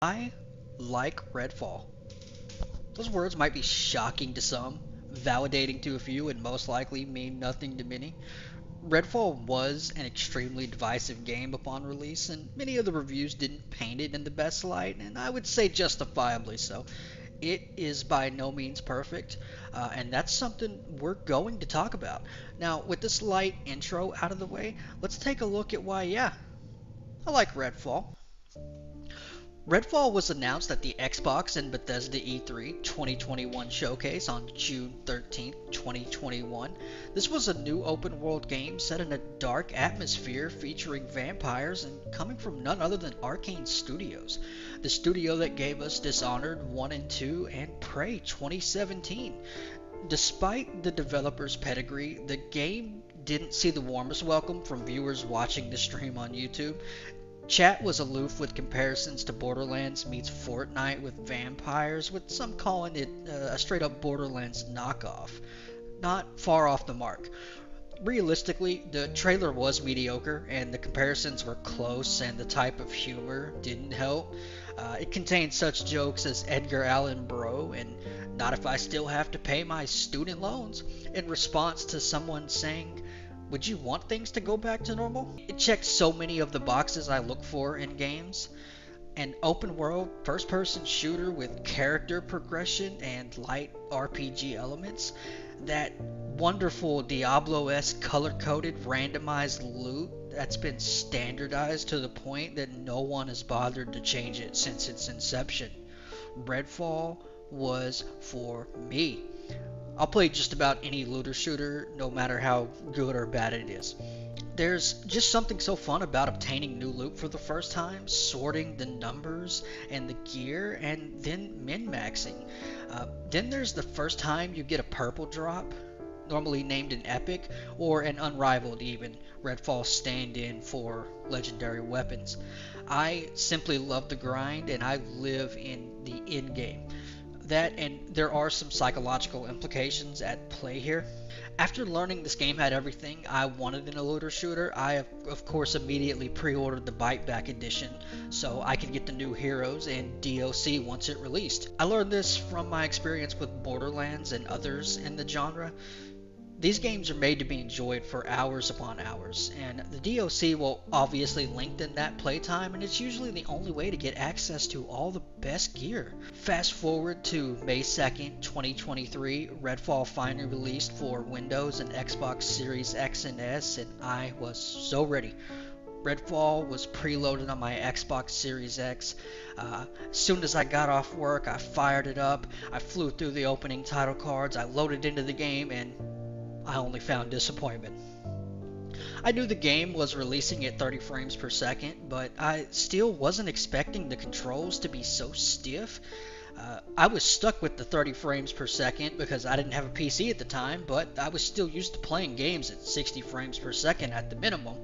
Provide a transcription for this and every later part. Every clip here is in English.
I like Redfall. Those words might be shocking to some, validating to a few, and most likely mean nothing to many. Redfall was an extremely divisive game upon release, and many of the reviews didn't paint it in the best light, and I would say justifiably so. It is by no means perfect, and that's something we're going to talk about. Now, with this light intro out of the way, let's take a look at why, yeah, I like Redfall. Redfall was announced at the Xbox and Bethesda E3 2021 showcase on June 13th, 2021. This was a new open world game set in a dark atmosphere featuring vampires and coming from none other than Arcane Studios, the studio that gave us Dishonored 1 and 2 and Prey 2017. Despite the developer's pedigree, the game didn't see the warmest welcome from viewers watching the stream on YouTube. Chat was aloof with comparisons to Borderlands meets Fortnite with vampires, with some calling it a straight up Borderlands knockoff. Not far off the mark. Realistically, the trailer was mediocre, and the comparisons were close, and the type of humor didn't help. It contained such jokes as Edgar Allan Bro and "Not if I still have to pay my student loans," in response to someone saying, "Would you want things to go back to normal?" It checked so many of the boxes I look for in games. An open world, first person shooter with character progression and light RPG elements. That wonderful Diablo esque color coded randomized loot that's been standardized to the point that no one has bothered to change it since its inception. Redfall was for me. I'll play just about any looter shooter, no matter how good or bad it is. There's just something so fun about obtaining new loot for the first time, sorting the numbers and the gear, and then min-maxing. Then there's the first time you get a purple drop, normally named an epic, or an unrivaled even, Redfall stand-in for legendary weapons. I simply love the grind, and I live in the end game. That, and there are some psychological implications at play here. After learning this game had everything I wanted in a looter shooter, I of course immediately pre-ordered the Bite Back edition so I could get the new heroes and DLC once it released. I learned this from my experience with Borderlands and others in the genre. These games are made to be enjoyed for hours upon hours, and the DLC will obviously lengthen that playtime, and it's usually the only way to get access to all the best gear. Fast forward to May 2nd, 2023, Redfall finally released for Windows and Xbox Series X and S, and I was so ready. Redfall was preloaded on my Xbox Series X. As soon as I got off work, I fired it up, I flew through the opening title cards, I loaded into the game, and I only found disappointment. I knew the game was releasing at 30 frames per second, but I still wasn't expecting the controls to be so stiff. I was stuck with the 30 frames per second because I didn't have a PC at the time, but I was still used to playing games at 60 frames per second at the minimum.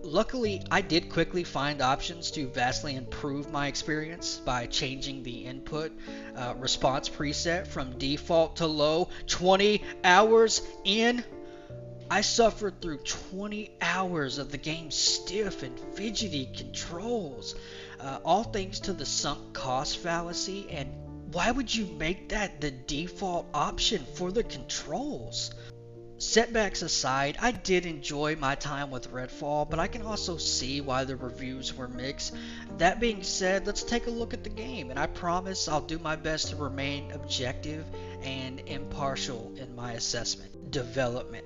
Luckily, I did quickly find options to vastly improve my experience by changing the input response preset from default to low 20 hours in. I suffered through 20 hours of the game's stiff and fidgety controls, all thanks to the sunk cost fallacy. And why would you make that the default option for the controls? Setbacks aside, I did enjoy my time with Redfall, but I can also see why the reviews were mixed. That being said, let's take a look at the game, and I promise I'll do my best to remain objective and impartial in my assessment. Development.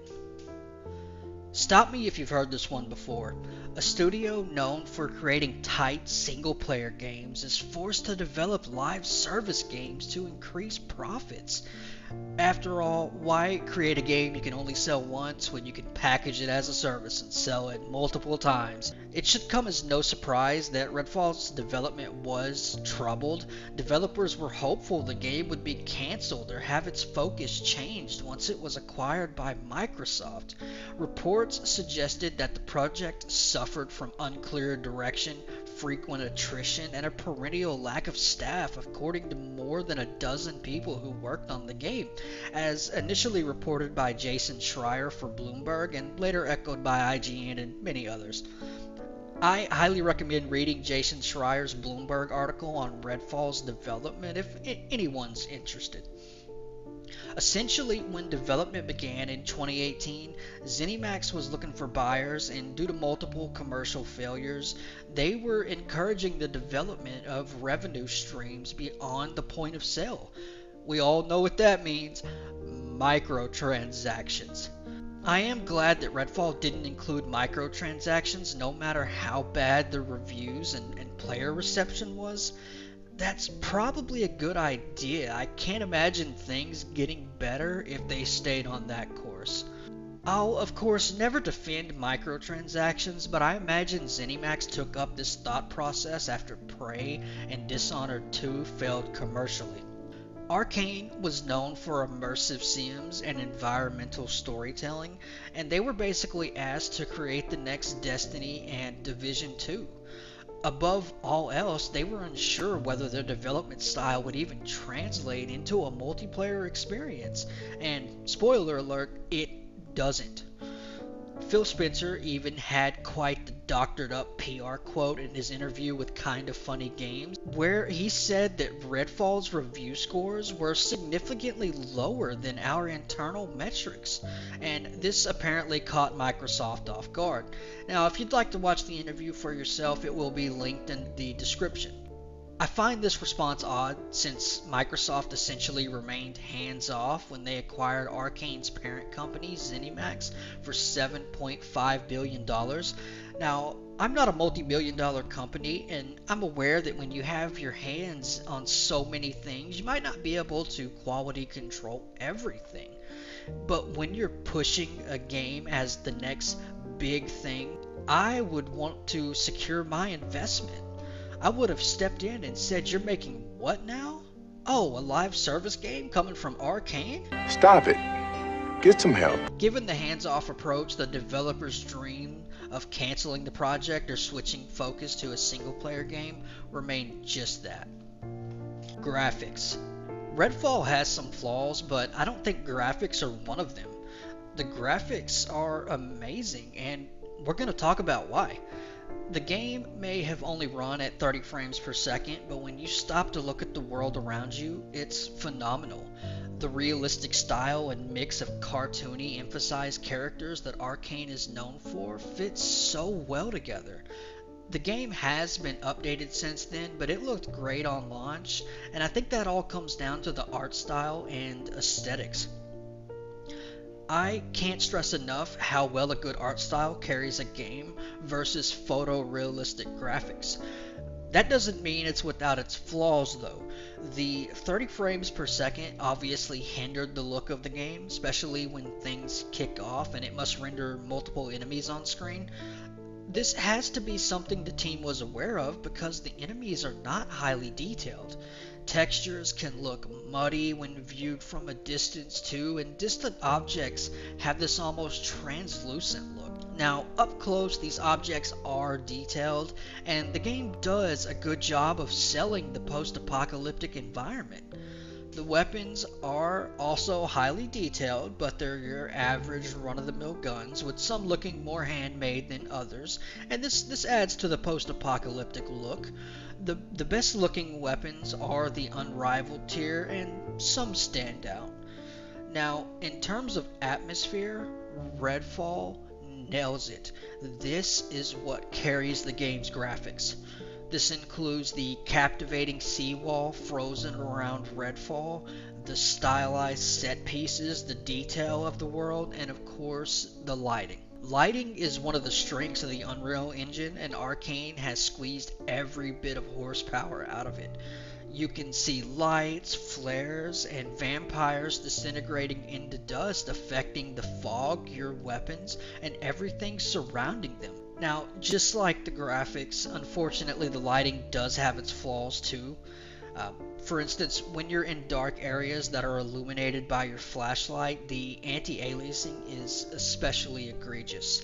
Stop me if you've heard this one before. A studio known for creating tight single-player games is forced to develop live service games to increase profits. After all, why create a game you can only sell once when you can package it as a service and sell it multiple times? It should come as no surprise that Redfall's development was troubled. Developers were hopeful the game would be cancelled or have its focus changed once it was acquired by Microsoft. Reports suggested that the project suffered from unclear direction, frequent attrition, and a perennial lack of staff, according to more than a dozen people who worked on the game, as initially reported by Jason Schreier for Bloomberg and later echoed by IGN and many others. I highly recommend reading Jason Schreier's Bloomberg article on Redfall's development if anyone's interested. Essentially, when development began in 2018, ZeniMax was looking for buyers, and due to multiple commercial failures, they were encouraging the development of revenue streams beyond the point of sale. We all know what that means: microtransactions. I am glad that Redfall didn't include microtransactions, no matter how bad the reviews and player reception was. That's probably a good idea. I can't imagine things getting better if they stayed on that course. I'll, of course, never defend microtransactions, but I imagine ZeniMax took up this thought process after Prey and Dishonored 2 failed commercially. Arcane was known for immersive sims and environmental storytelling, and they were basically asked to create the next Destiny and Division 2. Above all else, they were unsure whether their development style would even translate into a multiplayer experience, and spoiler alert, it doesn't. Phil Spencer even had quite the doctored up PR quote in his interview with Kinda Funny Games, where he said that Redfall's review scores were significantly lower than our internal metrics, and this apparently caught Microsoft off guard. Now, if you'd like to watch the interview for yourself, it will be linked in the description. I find this response odd since Microsoft essentially remained hands-off when they acquired Arcane's parent company, ZeniMax, for $7.5 billion. Now, I'm not a multi-billion dollar company, and I'm aware that when you have your hands on so many things, you might not be able to quality control everything. But when you're pushing a game as the next big thing, I would want to secure my investment. I would have stepped in and said, "You're making what now? Oh, a live service game coming from Arcane?" Stop it. Get some help. Given the hands-off approach, the developers' dream of canceling the project or switching focus to a single-player game remained just that. Graphics. Redfall has some flaws, but I don't think graphics are one of them. The graphics are amazing, and we're going to talk about why. The game may have only run at 30 frames per second, but when you stop to look at the world around you, it's phenomenal. The realistic style and mix of cartoony, emphasized characters that Arcane is known for fits so well together. The game has been updated since then, but it looked great on launch, and I think that all comes down to the art style and aesthetics. I can't stress enough how well a good art style carries a game versus photorealistic graphics. That doesn't mean it's without its flaws though. The 30 frames per second obviously hindered the look of the game, especially when things kick off and it must render multiple enemies on screen. This has to be something the team was aware of because the enemies are not highly detailed. Textures can look muddy when viewed from a distance too, and distant objects have this almost translucent look. Now, up close, these objects are detailed, and the game does a good job of selling the post-apocalyptic environment. The weapons are also highly detailed, but they're your average run-of-the-mill guns, with some looking more handmade than others, and this adds to the post-apocalyptic look. The best looking weapons are the unrivaled tier, and some stand out. Now, in terms of atmosphere, Redfall nails it. This is what carries the game's graphics. This includes the captivating seawall frozen around Redfall, the stylized set pieces, the detail of the world, and of course, the lighting. Lighting is one of the strengths of the Unreal Engine, and Arcane has squeezed every bit of horsepower out of it. You can see lights, flares, and vampires disintegrating into dust, affecting the fog, your weapons, and everything surrounding them. Now, just like the graphics, unfortunately the lighting does have its flaws too. For instance, when you're in dark areas that are illuminated by your flashlight, the anti-aliasing is especially egregious.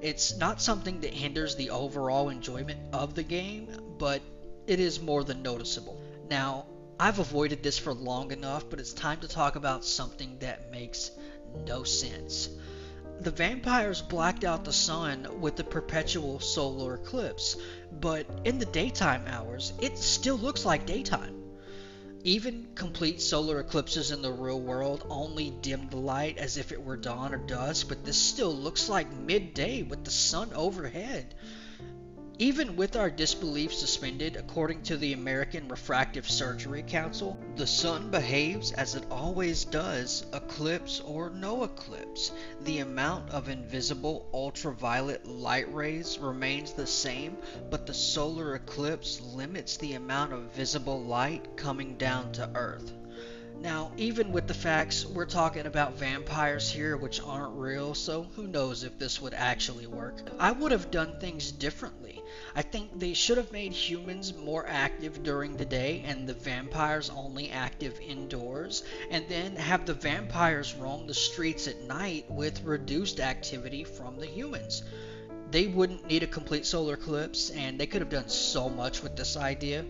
It's not something that hinders the overall enjoyment of the game, but it is more than noticeable. Now, I've avoided this for long enough, but it's time to talk about something that makes no sense. The vampires blacked out the sun with the perpetual solar eclipse, but in the daytime hours, it still looks like daytime. Even complete solar eclipses in the real world only dim the light as if it were dawn or dusk, but this still looks like midday with the sun overhead. Even with our disbelief suspended, according to the American Refractive Surgery Council, the sun behaves as it always does, eclipse or no eclipse. The amount of invisible ultraviolet light rays remains the same, but the solar eclipse limits the amount of visible light coming down to Earth. Now, even with the facts, we're talking about vampires here which aren't real, so who knows if this would actually work. I would have done things differently. I think they should have made humans more active during the day and the vampires only active indoors, and then have the vampires roam the streets at night with reduced activity from the humans. They wouldn't need a complete solar eclipse, and they could have done so much with this idea.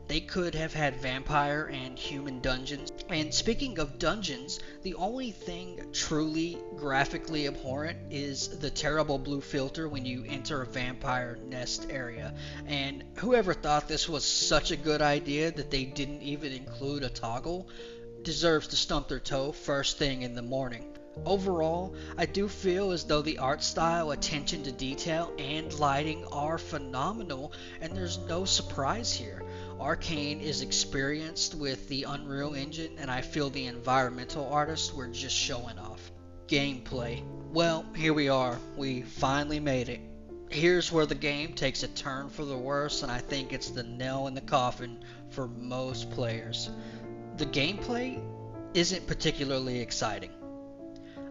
They could have had vampire and human dungeons. And speaking of dungeons, the only thing truly graphically abhorrent is the terrible blue filter when you enter a vampire nest area. And whoever thought this was such a good idea that they didn't even include a toggle deserves to stump their toe first thing in the morning. Overall, I do feel as though the art style, attention to detail, and lighting are phenomenal, and there's no surprise here. Arcane is experienced with the Unreal Engine, and I feel the environmental artists were just showing off. Gameplay. Well, here we are. We finally made it. Here's where the game takes a turn for the worse, and I think it's the nail in the coffin for most players. The gameplay isn't particularly exciting.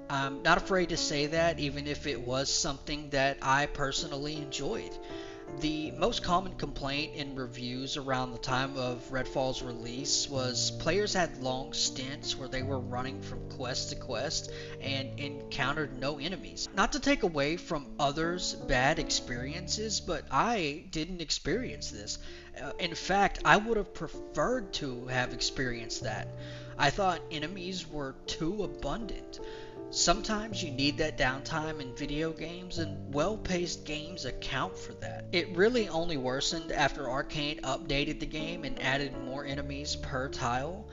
I'm not afraid to say that, even if it was something that I personally enjoyed. The most common complaint in reviews around the time of Redfall's release was players had long stints where they were running from quest to quest and encountered no enemies. Not to take away from others' bad experiences, but I didn't experience this. In fact, I would have preferred to have experienced that. I thought enemies were too abundant. Sometimes you need that downtime in video games, and well-paced games account for that. It really only worsened after Arcane updated the game and added more enemies per tile.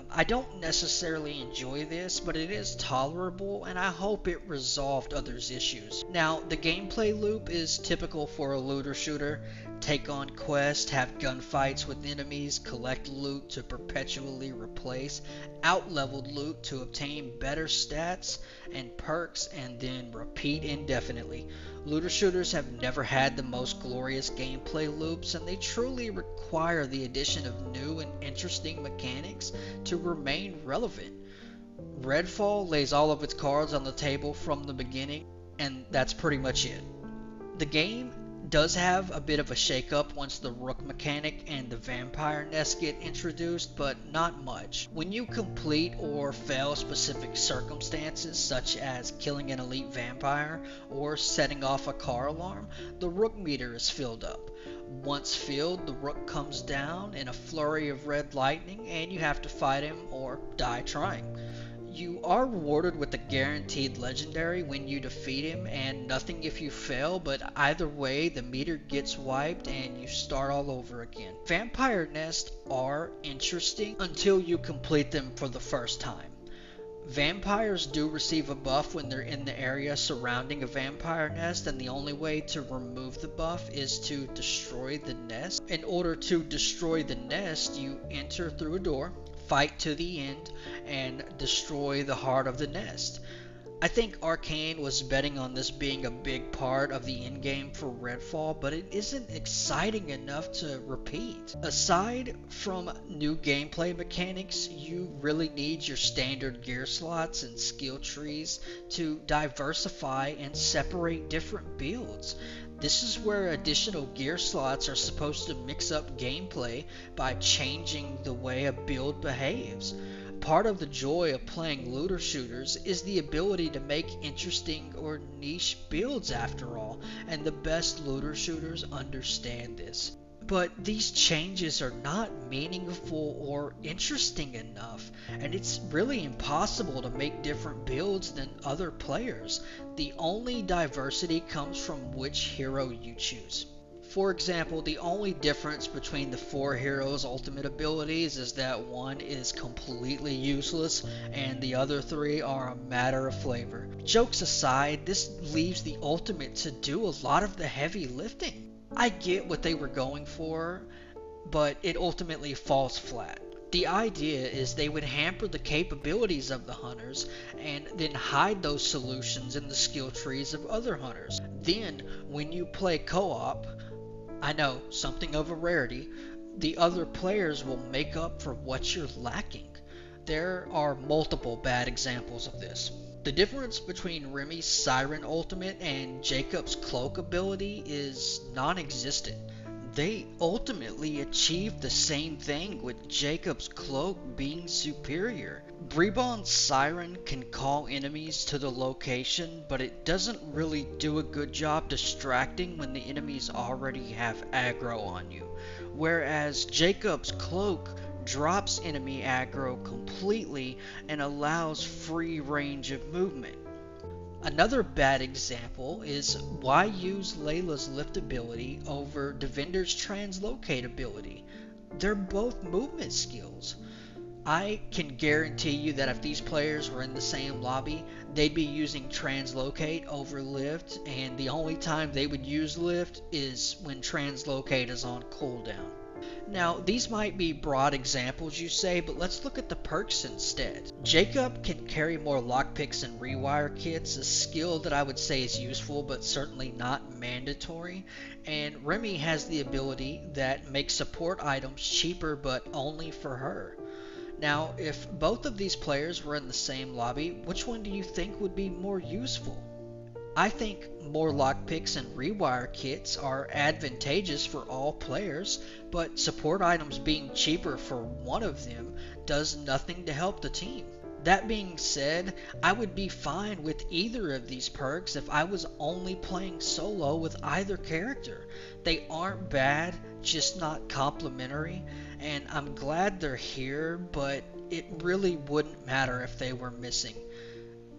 I don't necessarily enjoy this, but it is tolerable, and I hope it resolved others' issues. Now, the gameplay loop is typical for a looter shooter. Take on quests, have gunfights with enemies, collect loot to perpetually replace, out-leveled loot to obtain better stats and perks, and then repeat indefinitely. Looter shooters have never had the most glorious gameplay loops, and they truly require the addition of new and interesting mechanics to remain relevant. Redfall lays all of its cards on the table from the beginning, and that's pretty much it. The game does have a bit of a shake-up once the rook mechanic and the vampire nest get introduced, but not much. When you complete or fail specific circumstances, such as killing an elite vampire or setting off a car alarm, the rook meter is filled up. Once filled, the rook comes down in a flurry of red lightning, and you have to fight him or die trying. You are rewarded with a guaranteed legendary when you defeat him, and nothing if you fail, but either way the meter gets wiped and you start all over again. Vampire nests are interesting until you complete them for the first time. Vampires do receive a buff when they're in the area surrounding a vampire nest, and the only way to remove the buff is to destroy the nest. In order to destroy the nest, you enter through a door, fight to the end, and destroy the heart of the nest. I think Arcane was betting on this being a big part of the endgame for Redfall, but it isn't exciting enough to repeat. Aside from new gameplay mechanics, you really need your standard gear slots and skill trees to diversify and separate different builds. This is where additional gear slots are supposed to mix up gameplay by changing the way a build behaves. Part of the joy of playing looter shooters is the ability to make interesting or niche builds after all, and the best looter shooters understand this. But these changes are not meaningful or interesting enough, and it's really impossible to make different builds than other players. The only diversity comes from which hero you choose. For example, the only difference between the four heroes' ultimate abilities is that one is completely useless and the other three are a matter of flavor. Jokes aside, this leaves the ultimate to do a lot of the heavy lifting. I get what they were going for, but it ultimately falls flat. The idea is they would hamper the capabilities of the hunters and then hide those solutions in the skill trees of other hunters. Then, when you play co-op, I know, something of a rarity, the other players will make up for what you're lacking. There are multiple bad examples of this. The difference between Remy's Siren ultimate and Jacob's cloak ability is non-existent. They ultimately achieve the same thing with Jacob's cloak being superior. Bribon's Siren can call enemies to the location, but it doesn't really do a good job distracting when the enemies already have aggro on you. Whereas Jacob's cloak drops enemy aggro completely and allows free range of movement. Another bad example is why use Layla's lift ability over Devinder's translocate ability. They're both movement skills. I can guarantee you that if these players were in the same lobby, they'd be using translocate over lift, and the only time they would use lift is when translocate is on cooldown. Now, these might be broad examples you say, but let's look at the perks instead. Jacob can carry more lockpicks and rewire kits, a skill that I would say is useful but certainly not mandatory. And Remy has the ability that makes support items cheaper but only for her. Now, if both of these players were in the same lobby, which one do you think would be more useful? I think more lockpicks and rewire kits are advantageous for all players, but support items being cheaper for one of them does nothing to help the team. That being said, I would be fine with either of these perks if I was only playing solo with either character. They aren't bad, just not complementary, and I'm glad they're here, but it really wouldn't matter if they were missing.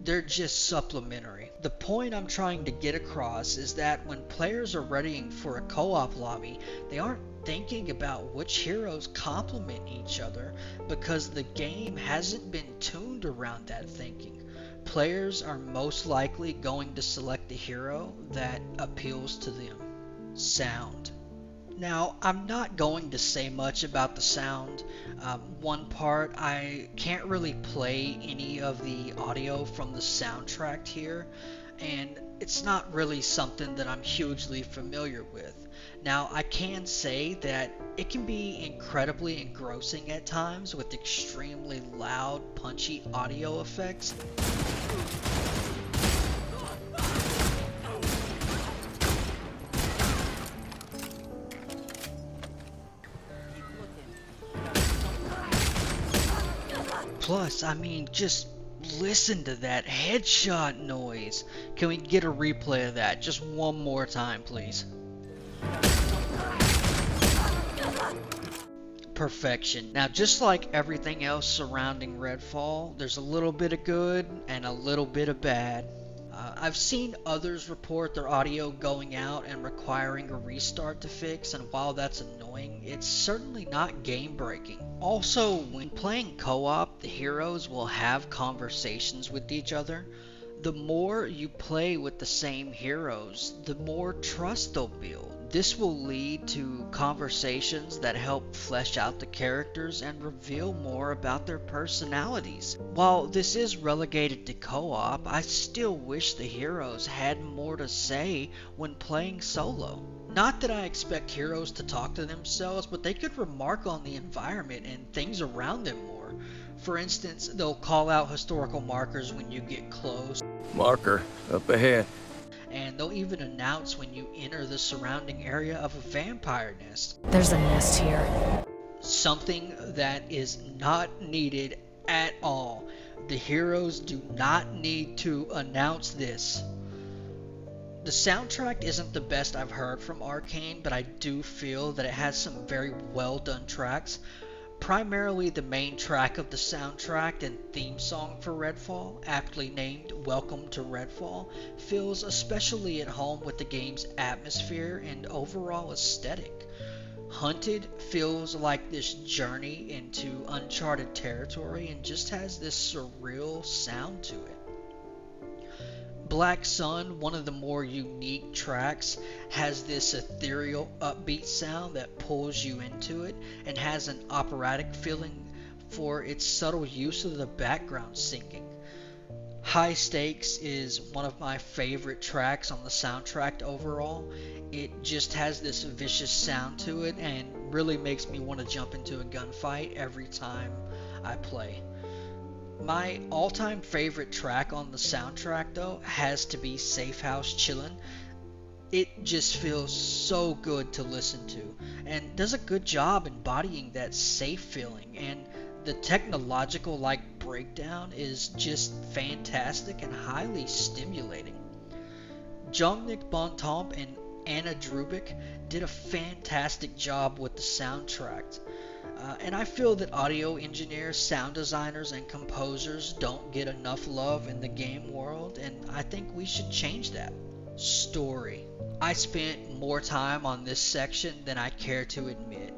They're just supplementary. The point I'm trying to get across is that when players are readying for a co-op lobby, they aren't thinking about which heroes complement each other because the game hasn't been tuned around that thinking. Players are most likely going to select the hero that appeals to them. Sound. Now, I'm not going to say much about the sound. One part, I can't really play any of the audio from the soundtrack here, and it's not really something that I'm hugely familiar with. Now, I can say that it can be incredibly engrossing at times with extremely loud, punchy audio effects. Plus, I mean, just listen to that headshot noise. Can we get a replay of that? Just one more time, please. Perfection. Now, just like everything else surrounding Redfall, there's a little bit of good and a little bit of bad. I've seen others report their audio going out and requiring a restart to fix, and while that's annoying, it's certainly not game breaking. Also, when playing co-op, the heroes will have conversations with each other. The more you play with the same heroes, the more trust they'll build. This will lead to conversations that help flesh out the characters and reveal more about their personalities. While this is relegated to co-op, I still wish the heroes had more to say when playing solo. Not that I expect heroes to talk to themselves, but they could remark on the environment and things around them more. For instance, they'll call out historical markers when you get close. Marker, up ahead. And they'll even announce when you enter the surrounding area of a vampire nest. There's a nest here. Something that is not needed at all. The heroes do not need to announce this. The soundtrack isn't the best I've heard from Arcane, but I do feel that it has some very well done tracks. Primarily the main track of the soundtrack and theme song for Redfall, aptly named Welcome to Redfall, feels especially at home with the game's atmosphere and overall aesthetic. Hunted feels like this journey into uncharted territory and just has this surreal sound to it. Black Sun, one of the more unique tracks, has this ethereal, upbeat sound that pulls you into it and has an operatic feeling for its subtle use of the background singing. High Stakes is one of my favorite tracks on the soundtrack overall. It just has this vicious sound to it and really makes me want to jump into a gunfight every time I play. My all-time favorite track on the soundtrack, though, has to be Safe House Chillin'. It just feels so good to listen to, and does a good job embodying that safe feeling, and the technological breakdown is just fantastic and highly stimulating. Jongnik Bontemps and Anna Drubik did a fantastic job with the soundtrack. And I feel that audio engineers, sound designers, and composers don't get enough love in the game world, and I think we should change that. Story. I spent more time on this section than I care to admit.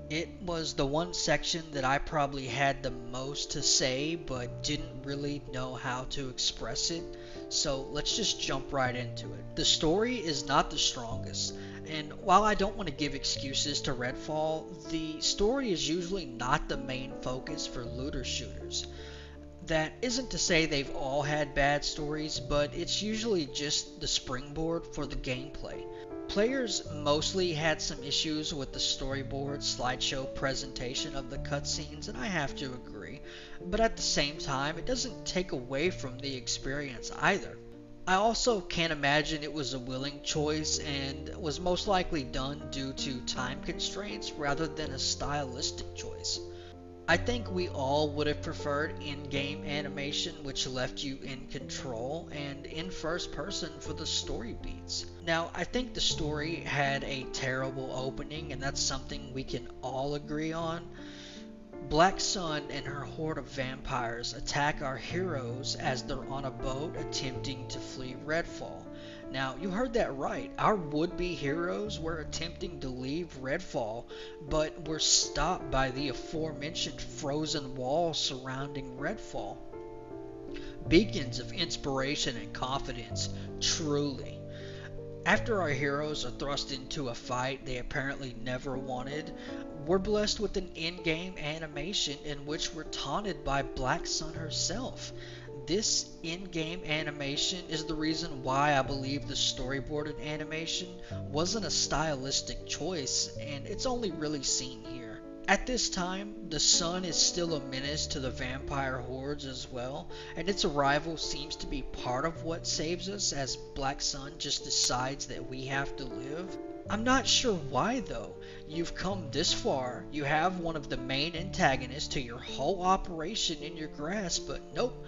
It was the one section that I probably had the most to say, but didn't really know how to express it, so let's just jump right into it. The story is not the strongest. And while I don't want to give excuses to Redfall, the story is usually not the main focus for looter shooters. That isn't to say they've all had bad stories, but it's usually just the springboard for the gameplay. Players mostly had some issues with the storyboard slideshow presentation of the cutscenes, and I have to agree, but at the same time, it doesn't take away from the experience either. I also can't imagine it was a willing choice and was most likely done due to time constraints rather than a stylistic choice. I think we all would have preferred in-game animation which left you in control and in first person for the story beats. Now, I think the story had a terrible opening, and that's something we can all agree on. Black Sun and her horde of vampires attack our heroes as they're on a boat attempting to flee Redfall. Now, you heard that right. Our would-be heroes were attempting to leave Redfall, but were stopped by the aforementioned frozen walls surrounding Redfall. Beacons of inspiration and confidence, truly. After our heroes are thrust into a fight they apparently never wanted, we're blessed with an in-game animation in which we're taunted by Black Sun herself. This in-game animation is the reason why I believe the storyboarded animation wasn't a stylistic choice, and it's only really seen here. At this time, the sun is still a menace to the vampire hordes as well, and its arrival seems to be part of what saves us as Black Sun just decides that we have to live. I'm not sure why though. You've come this far, you have one of the main antagonists to your whole operation in your grasp, but nope,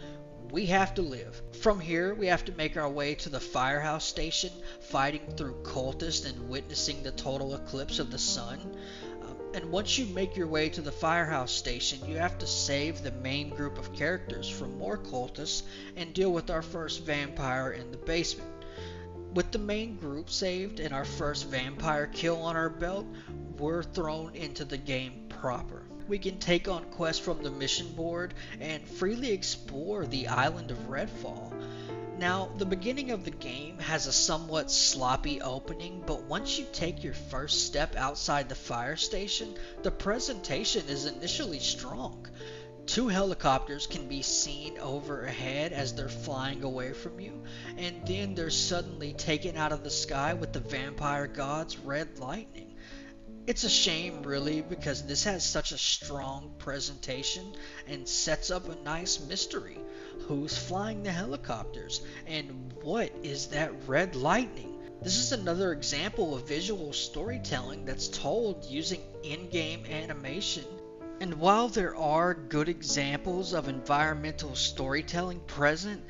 we have to live. From here, we have to make our way to the firehouse station, fighting through cultists and witnessing the total eclipse of the sun. And once you make your way to the firehouse station, you have to save the main group of characters from more cultists and deal with our first vampire in the basement. With the main group saved and our first vampire kill on our belt, we're thrown into the game proper. We can take on quests from the mission board and freely explore the island of Redfall. Now, the beginning of the game has a somewhat sloppy opening, but once you take your first step outside the fire station, the presentation is initially strong. 2 helicopters can be seen overhead as they're flying away from you, and then they're suddenly taken out of the sky with the vampire god's red lightning. It's a shame, really, because this has such a strong presentation and sets up a nice mystery. Who's flying the helicopters? And what is that red lightning? This is another example of visual storytelling that's told using in-game animation. And while there are good examples of environmental storytelling present,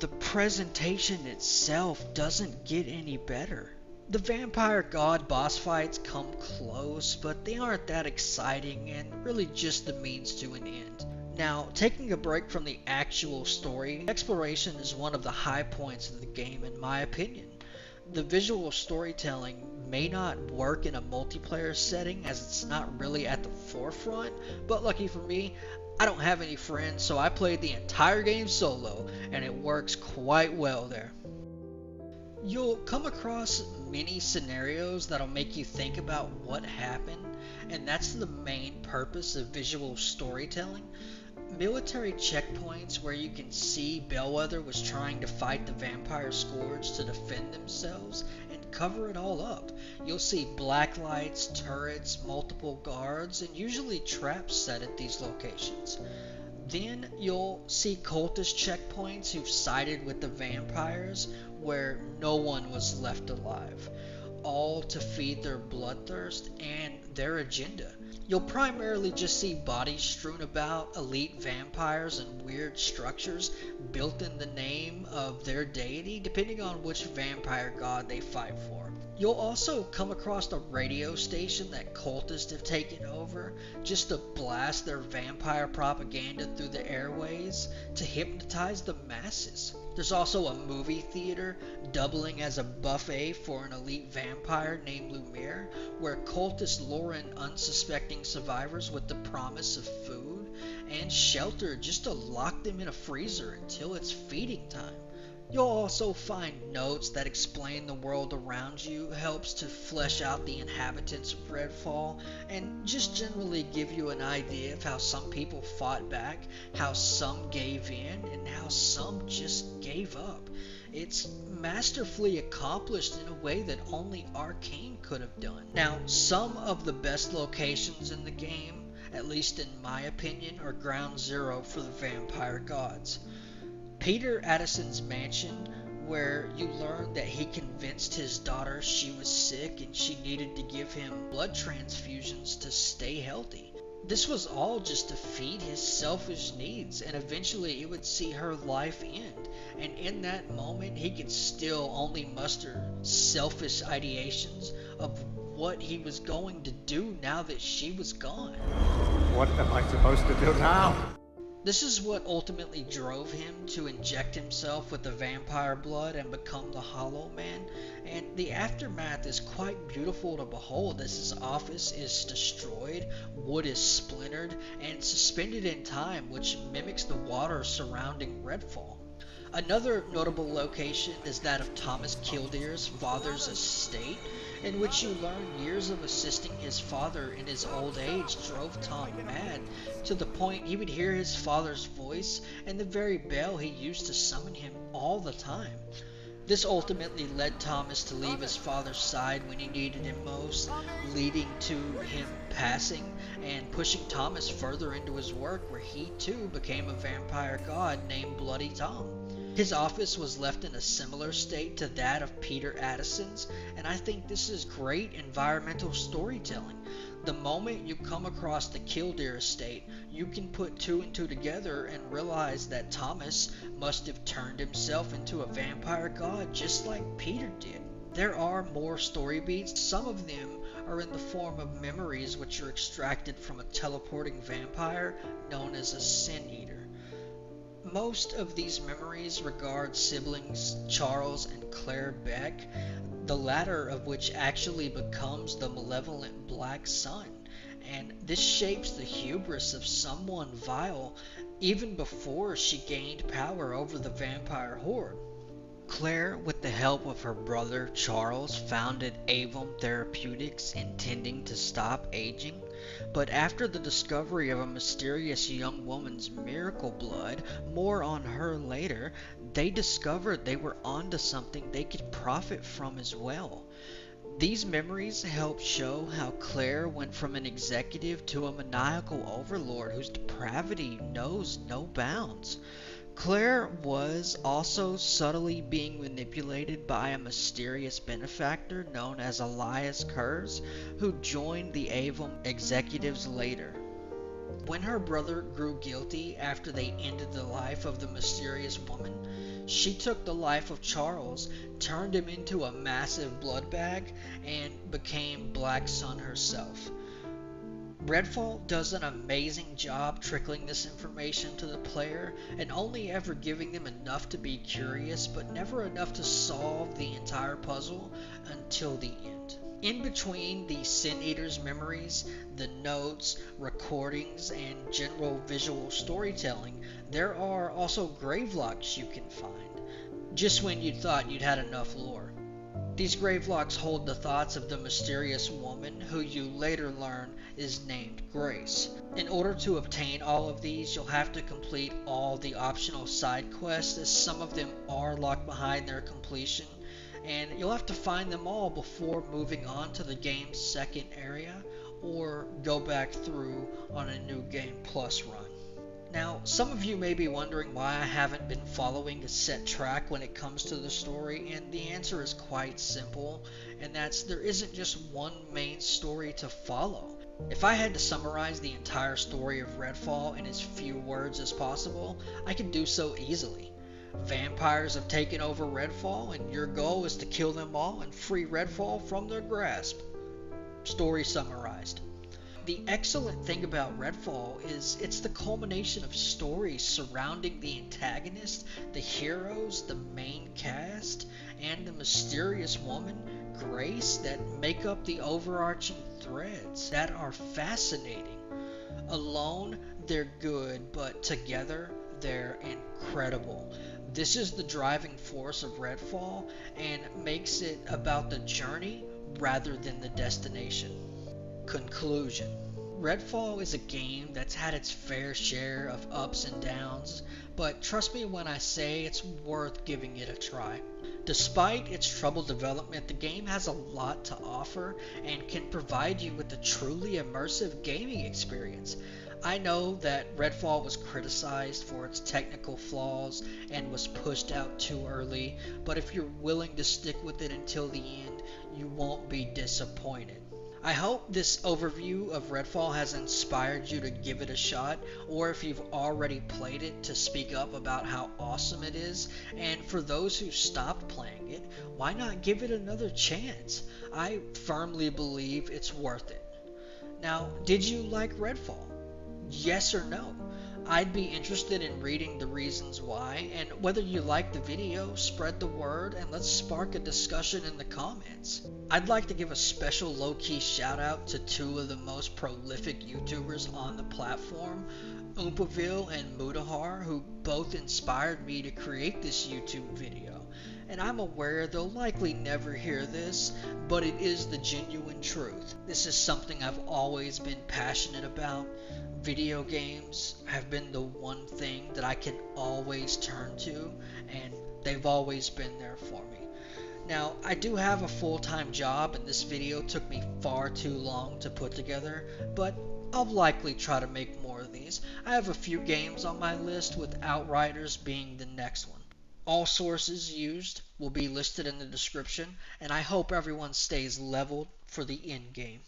the presentation itself doesn't get any better. The vampire god boss fights come close, but they aren't that exciting and really just the means to an end. Now, taking a break from the actual story, exploration is one of the high points of the game in my opinion. The visual storytelling may not work in a multiplayer setting as it's not really at the forefront, but lucky for me, I don't have any friends, so I played the entire game solo, and it works quite well there. You'll come across many scenarios that'll make you think about what happened, and that's the main purpose of visual storytelling. Military checkpoints where you can see Bellwether was trying to fight the vampire scourge to defend themselves and cover it all up. You'll see black lights, turrets, multiple guards, and usually traps set at these locations. Then you'll see cultist checkpoints who've sided with the vampires where no one was left alive, all to feed their bloodthirst and their agenda. You'll primarily just see bodies strewn about, elite vampires, and weird structures built in the name of their deity, depending on which vampire god they fight for. You'll also come across a radio station that cultists have taken over just to blast their vampire propaganda through the airways to hypnotize the masses. There's also a movie theater doubling as a buffet for an elite vampire named Lumiere, where cultists lure in unsuspecting survivors with the promise of food and shelter just to lock them in a freezer until it's feeding time. You'll also find notes that explain the world around you, helps to flesh out the inhabitants of Redfall, and just generally give you an idea of how some people fought back, how some gave in, and how some just gave up. It's masterfully accomplished in a way that only Arcane could have done. Now, some of the best locations in the game, at least in my opinion, are ground zero for the vampire gods. Peter Addison's mansion, where you learn that he convinced his daughter she was sick and she needed to give him blood transfusions to stay healthy. This was all just to feed his selfish needs, and eventually it would see her life end. And in that moment, he could still only muster selfish ideations of what he was going to do now that she was gone. What am I supposed to do now? This is what ultimately drove him to inject himself with the vampire blood and become the Hollow Man, and the aftermath is quite beautiful to behold as his office is destroyed, wood is splintered, and suspended in time, which mimics the water surrounding Redfall. Another notable location is that of Thomas Kildear's father's estate, in which you learn years of assisting his father in his old age drove Tom mad, to the point he would hear his father's voice and the very bell he used to summon him all the time. This ultimately led Thomas to leave his father's side when he needed him most, leading to him passing and pushing Thomas further into his work, where he too became a vampire god named Bloody Tom. His office was left in a similar state to that of Peter Addison's, and I think this is great environmental storytelling. The moment you come across the Kildare estate, you can put two and two together and realize that Thomas must have turned himself into a vampire god just like Peter did. There are more story beats. Some of them are in the form of memories which are extracted from a teleporting vampire known as a Sin Eater. Most of these memories regard siblings Charles and Claire Beck, the latter of which actually becomes the malevolent Black Sun, and this shapes the hubris of someone vile even before she gained power over the vampire horde. Claire, with the help of her brother Charles, founded Avon Therapeutics, intending to stop aging. But after the discovery of a mysterious young woman's miracle blood, more on her later, they discovered they were onto something they could profit from as well. These memories help show how Claire went from an executive to a maniacal overlord whose depravity knows no bounds. Claire was also subtly being manipulated by a mysterious benefactor known as Elias Kurz, who joined the Avon executives later. When her brother grew guilty after they ended the life of the mysterious woman, she took the life of Charles, turned him into a massive blood bag, and became Black Sun herself. Redfall does an amazing job trickling this information to the player and only ever giving them enough to be curious, but never enough to solve the entire puzzle until the end. In between the Sin Eater's memories, the notes, recordings, and general visual storytelling, there are also gravelocks you can find, just when you thought you'd had enough lore. These gravelocks hold the thoughts of the mysterious woman who you later learn is named Grace. In order to obtain all of these, you'll have to complete all the optional side quests, as some of them are locked behind their completion, and you'll have to find them all before moving on to the game's second area or go back through on a new game plus run. Now, some of you may be wondering why I haven't been following a set track when it comes to the story, and the answer is quite simple, and that's there isn't just one main story to follow. If I had to summarize the entire story of Redfall in as few words as possible, I could do so easily. Vampires have taken over Redfall, and your goal is to kill them all and free Redfall from their grasp. Story summarized. The excellent thing about Redfall is it's the culmination of stories surrounding the antagonist, the heroes, the main cast, and the mysterious woman, Grace, that make up the overarching threads that are fascinating. Alone, they're good, but together, they're incredible. This is the driving force of Redfall and makes it about the journey rather than the destination. Conclusion. Redfall is a game that's had its fair share of ups and downs, but trust me when I say it's worth giving it a try. Despite its troubled development, the game has a lot to offer and can provide you with a truly immersive gaming experience. I know that Redfall was criticized for its technical flaws and was pushed out too early, but if you're willing to stick with it until the end, you won't be disappointed. I hope this overview of Redfall has inspired you to give it a shot, or if you've already played it, to speak up about how awesome it is, and for those who stopped playing it, why not give it another chance? I firmly believe it's worth it. Now, did you like Redfall? Yes or no? I'd be interested in reading the reasons why, and whether you like the video, spread the word, and let's spark a discussion in the comments. I'd like to give a special low-key shout out to two of the most prolific YouTubers on the platform, Oompaville and Mudahar, who both inspired me to create this YouTube video. And I'm aware they'll likely never hear this, but it is the genuine truth. This is something I've always been passionate about. Video games have been the one thing that I can always turn to, and they've always been there for me. Now, I do have a full-time job, and this video took me far too long to put together, but I'll likely try to make more of these. I have a few games on my list, with Outriders being the next one. All sources used will be listed in the description, and I hope everyone stays leveled for the end game.